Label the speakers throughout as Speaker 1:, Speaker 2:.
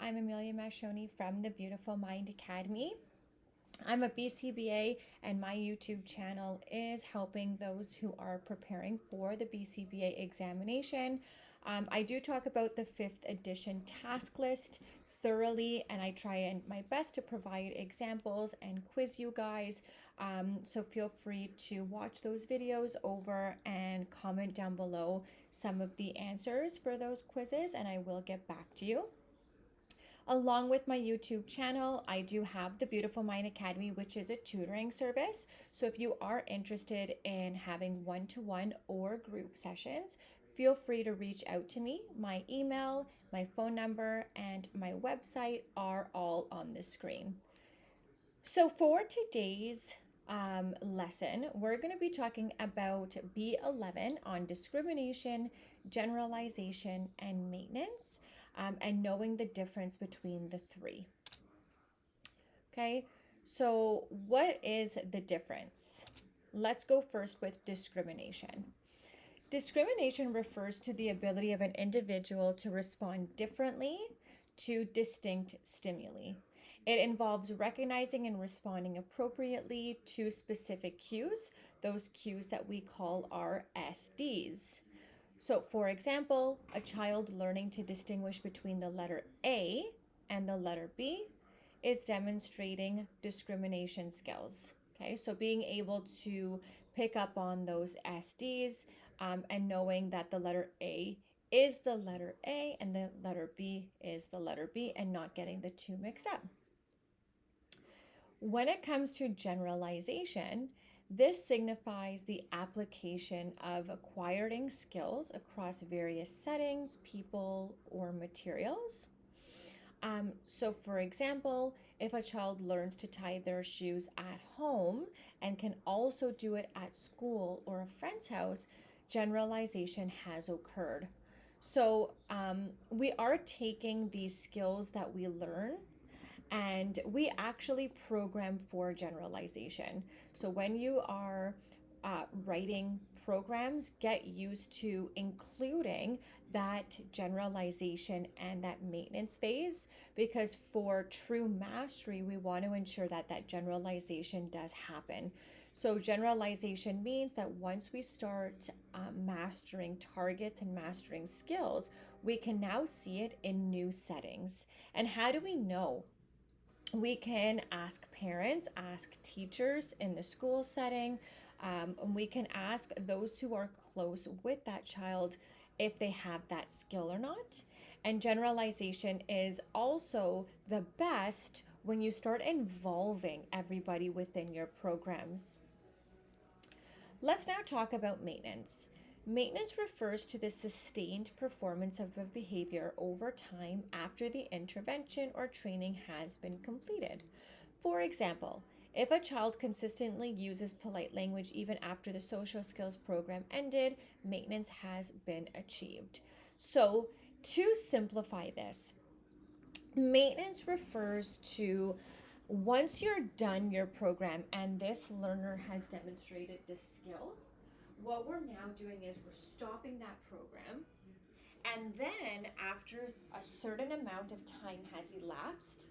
Speaker 1: I'm Emilia Macchione from the Beautiful Mind Academy. I'm a BCBA, and my YouTube channel is helping those who are preparing for the BCBA examination. I do talk about the 5th edition task list thoroughly, and I try my best to provide examples and quiz you guys. So feel free to watch those videos over and comment down below some of the answers for those quizzes, and I will get back to you. Along with my YouTube channel, I do have the Beautiful Mind Academy, which is a tutoring service. So if you are interested in having one-to-one or group sessions, feel free to reach out to me. My email, my phone number, and my website are all on the screen. So for today's lesson, we're going to be talking about B-11 on discrimination, generalization, and maintenance, and knowing the difference between the three. Okay, so what is the difference? Let's go first with discrimination. Discrimination refers to the ability of an individual to respond differently to distinct stimuli. It involves recognizing and responding appropriately to specific cues, those cues that we call our SDs. So, for example, a child learning to distinguish between the letter A and the letter B is demonstrating discrimination skills. Okay, so being able to pick up on those SDs and knowing that the letter A is the letter A and the letter B is the letter B, and not getting the two mixed up. When it comes to generalization, this signifies the application of acquiring skills across various settings, people, or materials. So for example, if a child learns to tie their shoes at home and can also do it at school or a friend's house, generalization has occurred. So we are taking these skills that we learn, and we actually program for generalization. So when you are writing programs, get used to including that generalization and that maintenance phase, because for true mastery, we want to ensure that that generalization does happen. So generalization means that once we start mastering targets and mastering skills, we can now see it in new settings. And how do we know? We can ask parents, ask teachers in the school setting, and we can ask those who are close with that child if they have that skill or not. And generalization is also the best when you start involving everybody within your programs. Let's now talk about maintenance. Maintenance refers to the sustained performance of a behavior over time after the intervention or training has been completed. For example, if a child consistently uses polite language even after the social skills program ended, maintenance has been achieved. So, to simplify this, maintenance refers to once you're done your program and this learner has demonstrated this skill, what we're now doing is we're stopping that program, and then after a certain amount of time has elapsed,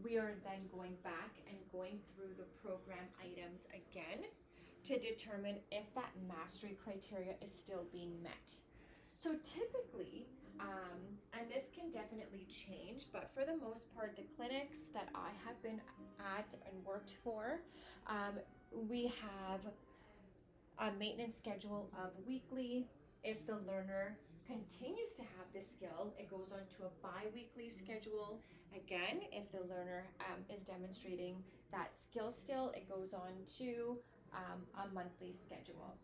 Speaker 1: we are then going back and going through the program items again to determine if that mastery criteria is still being met. So typically, and this can definitely change, but for the most part, the clinics that I have been at and worked for, we have a maintenance schedule of weekly. If the learner continues to have this skill, it goes on to a bi-weekly schedule. Again, if the learner is demonstrating that skill still, it goes on to a monthly schedule.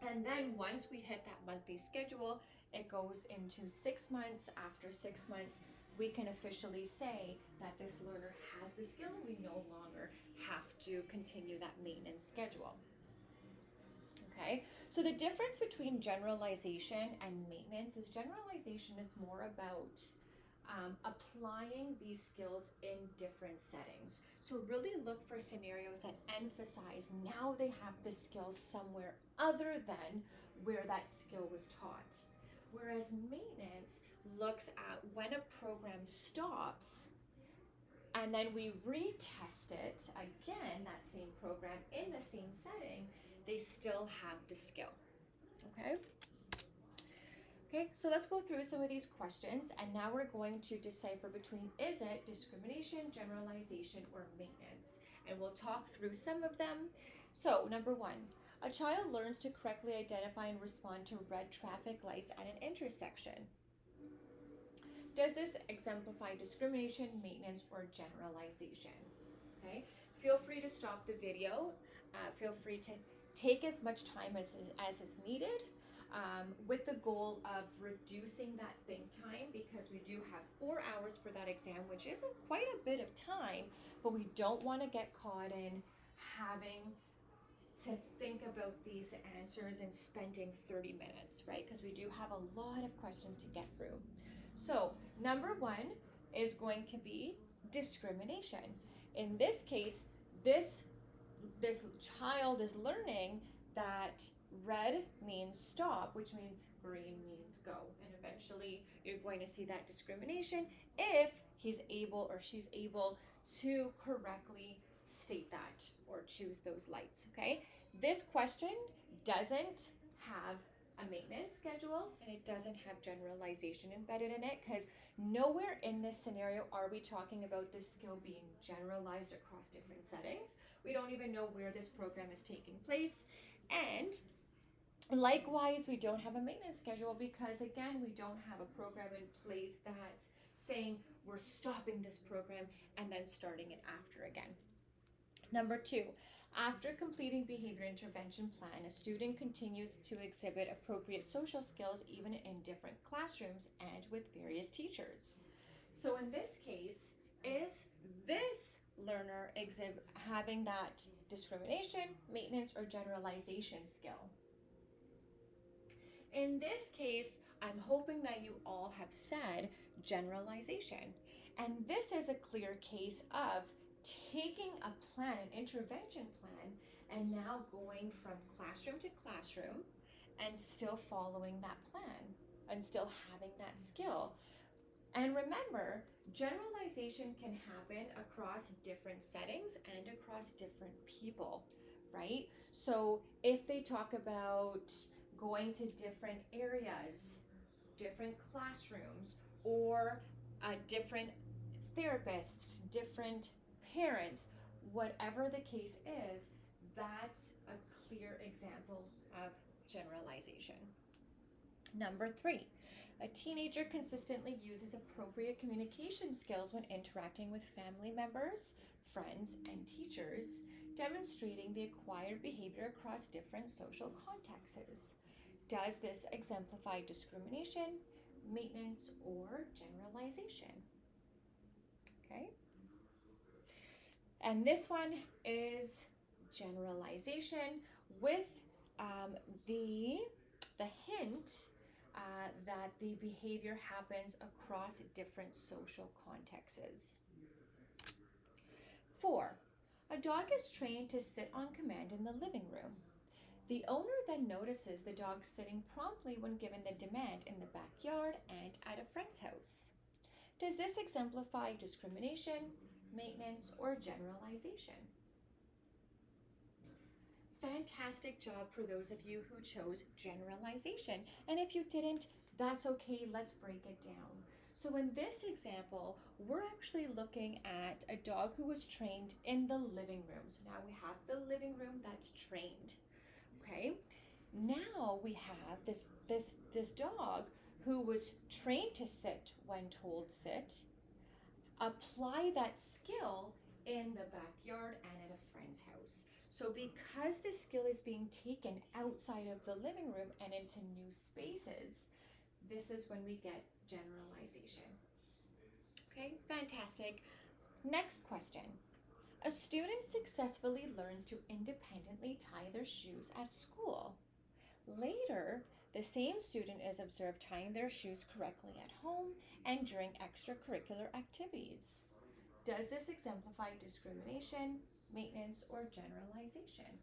Speaker 1: And then once we hit that monthly schedule, it goes into 6 months. After 6 months, we can officially say that this learner has the skill. We no longer have to continue that maintenance schedule. Okay, so the difference between generalization and maintenance is generalization is more about applying these skills in different settings. So really look for scenarios that emphasize now they have the skills somewhere other than where that skill was taught. Whereas maintenance looks at when a program stops and then we retest it again, that same program in the same setting, they still have the skill. Okay? Okay, so let's go through some of these questions, and now we're going to decipher between is it discrimination, generalization, or maintenance. And we'll talk through some of them. So, number one, a child learns to correctly identify and respond to red traffic lights at an intersection. Does this exemplify discrimination, maintenance, or generalization? Okay, feel free to stop the video. Feel free to take as much time as is needed, with the goal of reducing that think time, because we do have 4 hours for that exam, which isn't quite a bit of time, but we don't want to get caught in having to think about these answers and spending 30 minutes, right? Because we do have a lot of questions to get through. So, number one is going to be discrimination. In this case, this child is learning that red means stop, which means green means go. And eventually you're going to see that discrimination if he's able or she's able to correctly state that or choose those lights, okay? This question doesn't have a maintenance schedule, and it doesn't have generalization embedded in it, because nowhere in this scenario are we talking about this skill being generalized across different settings. We don't even know where this program is taking place. And likewise, we don't have a maintenance schedule because, again, we don't have a program in place that's saying we're stopping this program and then starting it after again. Number two, after completing behavior intervention plan, a student continues to exhibit appropriate social skills even in different classrooms and with various teachers. So in this case, is this learner having that discrimination, maintenance, or generalization skill? In this case, I'm hoping that you all have said generalization. And this is a clear case of taking a plan, an intervention plan, and now going from classroom to classroom and still following that plan and still having that skill. And remember, generalization can happen across different settings and across different people, right? So if they talk about going to different areas, different classrooms, or different therapists, different parents, whatever the case is, that's a clear example of generalization. Number three, a teenager consistently uses appropriate communication skills when interacting with family members, friends, and teachers, demonstrating the acquired behavior across different social contexts. Does this exemplify discrimination, maintenance, or generalization? Okay. And this one is generalization with the hint that the behavior happens across different social contexts. 4. A dog is trained to sit on command in the living room. The owner then notices the dog sitting promptly when given the demand in the backyard and at a friend's house. Does this exemplify discrimination, maintenance, or generalization? Fantastic job for those of you who chose generalization. And if you didn't, that's okay. Let's break it down. So in this example, we're actually looking at a dog who was trained in the living room. So now we have the living room that's trained. Okay. Now we have this dog who was trained to sit when told sit. Apply that skill in the backyard and at a friend's house. So because the skill is being taken outside of the living room and into new spaces, this is when we get generalization. Okay, fantastic. Next question. A student successfully learns to independently tie their shoes at school. Later, the same student is observed tying their shoes correctly at home and during extracurricular activities. Does this exemplify discrimination, maintenance, or generalization?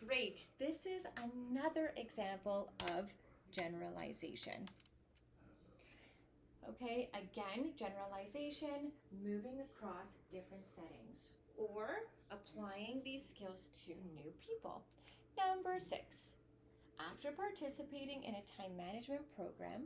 Speaker 1: Great. This is another example of generalization. Okay, again, generalization, moving across different settings or applying these skills to new people. Number 6, after participating in a time management program,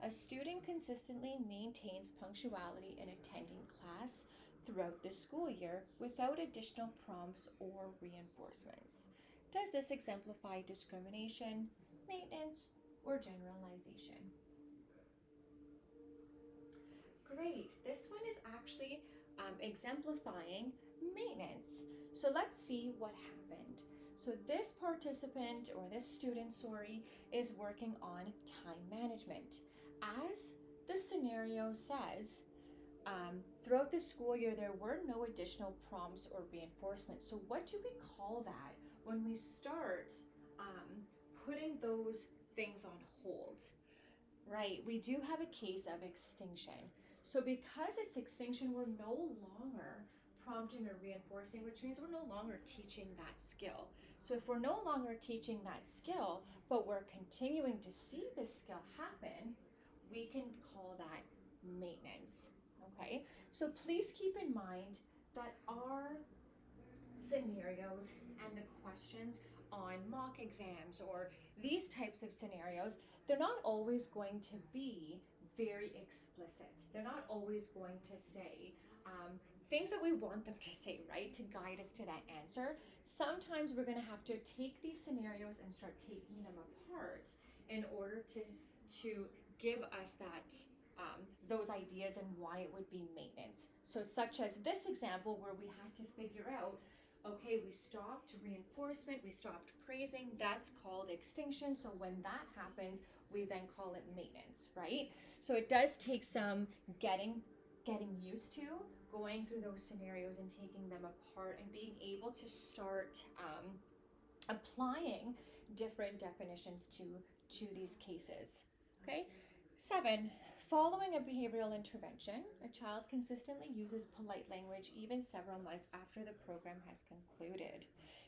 Speaker 1: a student consistently maintains punctuality in attending class throughout the school year without additional prompts or reinforcements. Does this exemplify discrimination, maintenance, or generalization? Great. This one is actually exemplifying maintenance. So let's see what happened. So this participant, or this student, sorry, is working on time management. As the scenario says, throughout the school year, there were no additional prompts or reinforcements. So what do we call that when we start putting those things on hold? Right, we do have a case of extinction. So because it's extinction, we're no longer prompting or reinforcing, which means we're no longer teaching that skill. So if we're no longer teaching that skill, but we're continuing to see this skill happen, we can call that maintenance. Okay, so please keep in mind that our scenarios and the questions on mock exams or these types of scenarios, they're not always going to be very explicit. They're not always going to say things that we want them to say, right, to guide us to that answer. Sometimes we're going to have to take these scenarios and start taking them apart in order to give us that those ideas and why it would be maintenance. So such as this example where we had to figure out, okay, we stopped reinforcement, we stopped praising, that's called extinction. So when that happens, we then call it maintenance, right? So it does take some getting used to going through those scenarios and taking them apart and being able to start applying different definitions to these cases. Okay, 7, following a behavioral intervention, a child consistently uses polite language even several months after the program has concluded.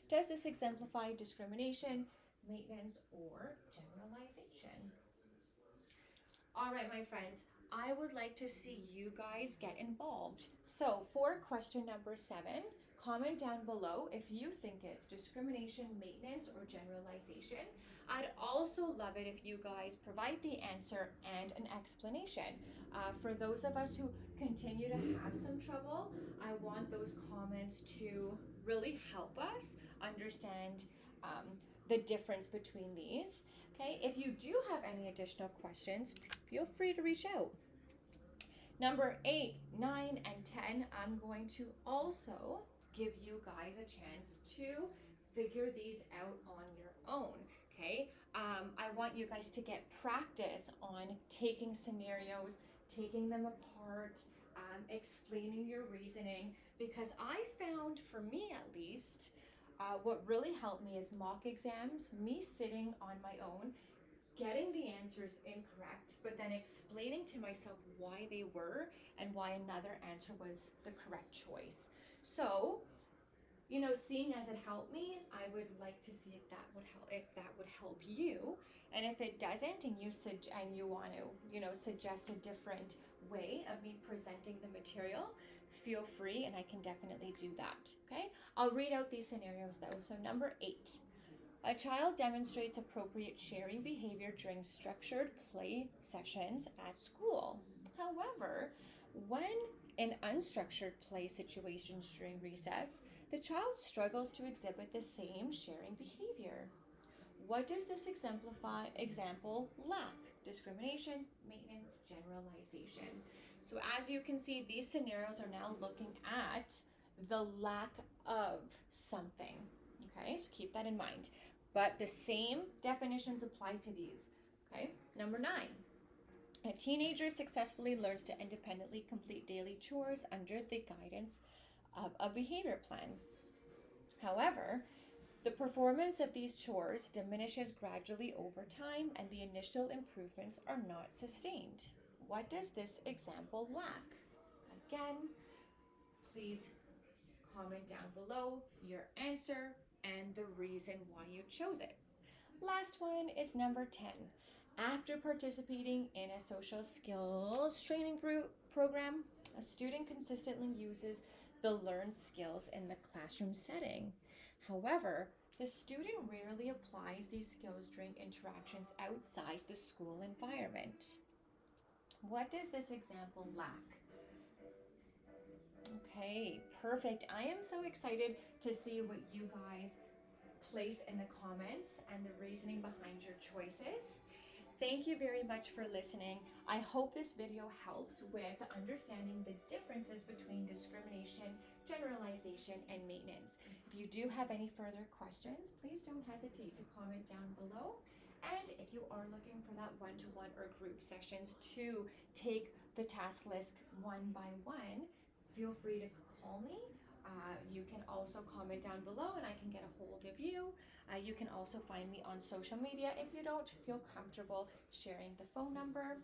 Speaker 1: Does this exemplify discrimination, maintenance, or generalization? All right, my friends, I would like to see you guys get involved. So for question number 7, comment down below if you think it's discrimination, maintenance, or generalization. I'd also love it if you guys provide the answer and an explanation. For those of us who continue to have some trouble, I want those comments to really help us understand the difference between these. Okay, if you do have any additional questions, feel free to reach out. Number 8, 9, and 10, I'm going to also give you guys a chance to figure these out on your own. Okay, I want you guys to get practice on taking scenarios, taking them apart, explaining your reasoning, because I found, for me at least, what really helped me is mock exams, me sitting on my own, getting the answers incorrect, but then explaining to myself why they were and why another answer was the correct choice. So, seeing as it helped me, I would like to see if that would help you. And if it doesn't, and you want to, suggest a different way of me presenting the material, feel free, and I can definitely do that. Okay, I'll read out these scenarios though. So number 8. A child demonstrates appropriate sharing behavior during structured play sessions at school. However, when in unstructured play situations during recess, the child struggles to exhibit the same sharing behavior. What does this example lack? Discrimination, maintenance, generalization. So as you can see, these scenarios are now looking at the lack of something. Okay, so keep that in mind. But the same definitions apply to these. Okay, number 9. A teenager successfully learns to independently complete daily chores under the guidance of a behavior plan. However, the performance of these chores diminishes gradually over time and the initial improvements are not sustained. What does this example lack? Again, please comment down below your answer and the reason why you chose it. Last one is number 10. After participating in a social skills training program, a student consistently uses the learned skills in the classroom setting. However, the student rarely applies these skills during interactions outside the school environment. What does this example lack? Okay, perfect. I am so excited to see what you guys place in the comments and the reasoning behind your choices. Thank you very much for listening. I hope this video helped with understanding the differences between discrimination, generalization, and maintenance. If you do have any further questions, please don't hesitate to comment down below. And if you are looking for that one-to-one or group sessions to take the task list one by one, feel free to call me. You can also comment down below and I can get a hold of you. You can also find me on social media if you don't feel comfortable sharing the phone number.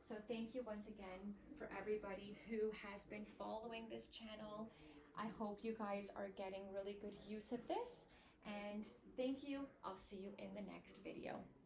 Speaker 1: So thank you once again for everybody who has been following this channel. I hope you guys are getting really good use of this, and thank you. I'll see you in the next video.